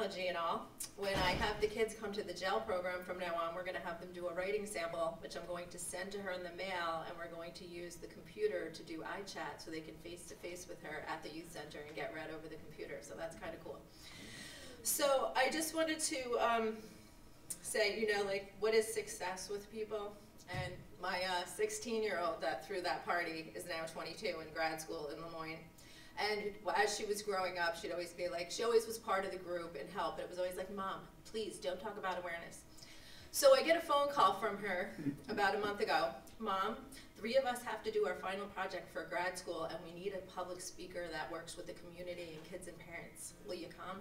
technology and all, when I have the kids come to the gel program from now on, we're going to have them do a writing sample, which I'm going to send to her in the mail, and we're going to use the computer to do iChat so they can face-to-face with her at the youth center and get read over the computer. So that's kind of cool. So I just wanted to say, you know, like, what is success with people? And my 16-year-old that threw that party is now 22 in grad school in Lemoyne. And as she was growing up, she'd always be like, she always was part of the group and help, but it was always like, Mom, please don't talk about awareness. So I get a phone call from her about a month ago. Mom, 3 of us have to do our final project for grad school, and we need a public speaker that works with the community and kids and parents. Will you come?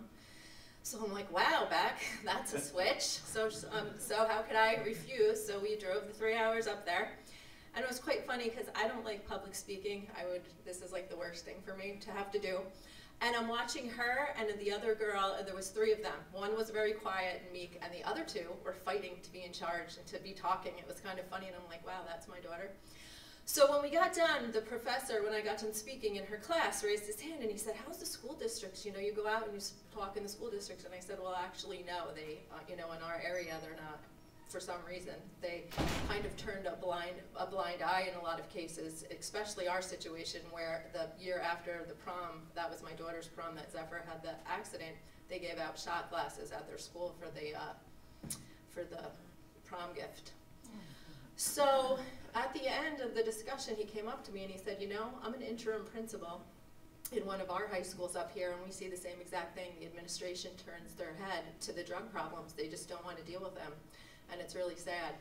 So I'm like, wow, Beck, that's a switch. So how could I refuse? So we drove the 3 hours up there. And it was quite funny because I don't like public speaking. This is like the worst thing for me to have to do. And I'm watching her and the other girl, and there was 3 of them. One was very quiet and meek, and the other 2 were fighting to be in charge and to be talking. It was kind of funny, and I'm like, wow, that's my daughter. So when we got done, the professor, when I got done speaking in her class, raised his hand and he said, how's the school districts? You know, you go out and you talk in the school districts. And I said, well, actually, no. They, you know, in our area, they're not. For some reason, they kind of turned a blind eye in a lot of cases, especially our situation where the year after the prom, that was my daughter's prom, that Zephyr had the accident, they gave out shot glasses at their school for the prom gift. So at the end of the discussion, he came up to me and he said, you know, I'm an interim principal in one of our high schools up here, and we see the same exact thing. The administration turns their head to the drug problems. They just don't want to deal with them. And it's really sad.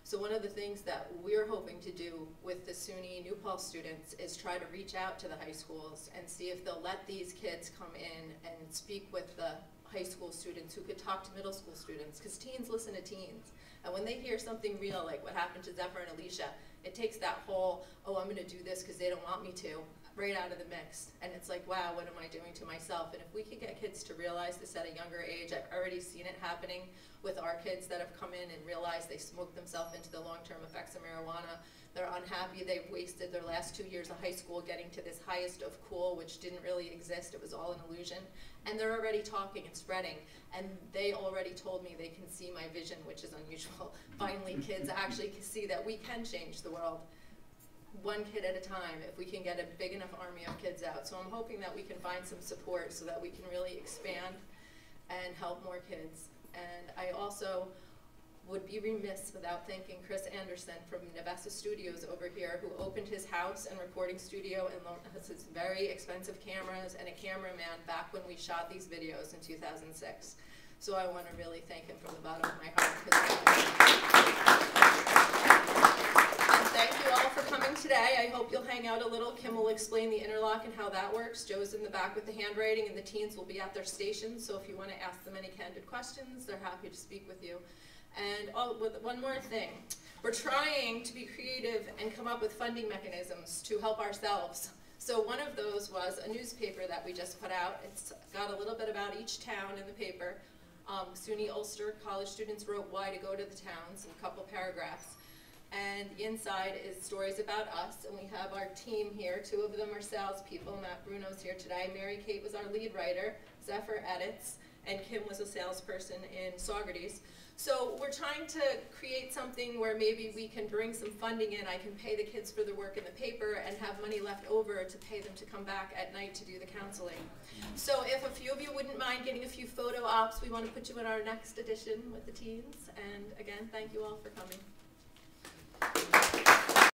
So one of the things that we're hoping to do with the SUNY New Paltz students is try to reach out to the high schools and see if they'll let these kids come in and speak with the high school students who could talk to middle school students, because teens listen to teens. And when they hear something real, like what happened to Zephyr and Alicia, it takes that whole, oh, I'm going to do this because they don't want me to, right out of the mix. And it's like, wow, what am I doing to myself? And if we could get kids to realize this at a younger age, I've already seen it happening with our kids that have come in and realized they smoked themselves into the long-term effects of marijuana. They're unhappy. They've wasted their last 2 years of high school getting to this highest of cool, which didn't really exist. It was all an illusion. And they're already talking and spreading. And they already told me they can see my vision, which is unusual. Finally, kids actually can see that we can change the world, one kid at a time, if we can get a big enough army of kids out. So I'm hoping that we can find some support so that we can really expand and help more kids. And I also would be remiss without thanking Chris Anderson from Nevessa Studios over here, who opened his house and recording studio and has his very expensive cameras and a cameraman back when we shot these videos in 2006. So I want to really thank him from the bottom of my heart. And thank you all for coming today. I hope you'll hang out a little. Kim will explain the interlock and how that works. Joe's in the back with the handwriting, and the teens will be at their stations. So if you want to ask them any candid questions, they're happy to speak with you. And one more thing, we're trying to be creative and come up with funding mechanisms to help ourselves. So one of those was a newspaper that we just put out. It's got a little bit about each town in the paper. SUNY Ulster college students wrote why to go to the towns in a couple paragraphs. And the inside is stories about us, and we have our team here. 2 of them are salespeople. Matt Bruno's here today. Mary Kate was our lead writer. Zephyr edits, and Kim was a salesperson in Saugerties. So we're trying to create something where maybe we can bring some funding in. I can pay the kids for the work in the paper and have money left over to pay them to come back at night to do the counseling. So if a few of you wouldn't mind getting a few photo ops, we want to put you in our next edition with the teens. And again, thank you all for coming.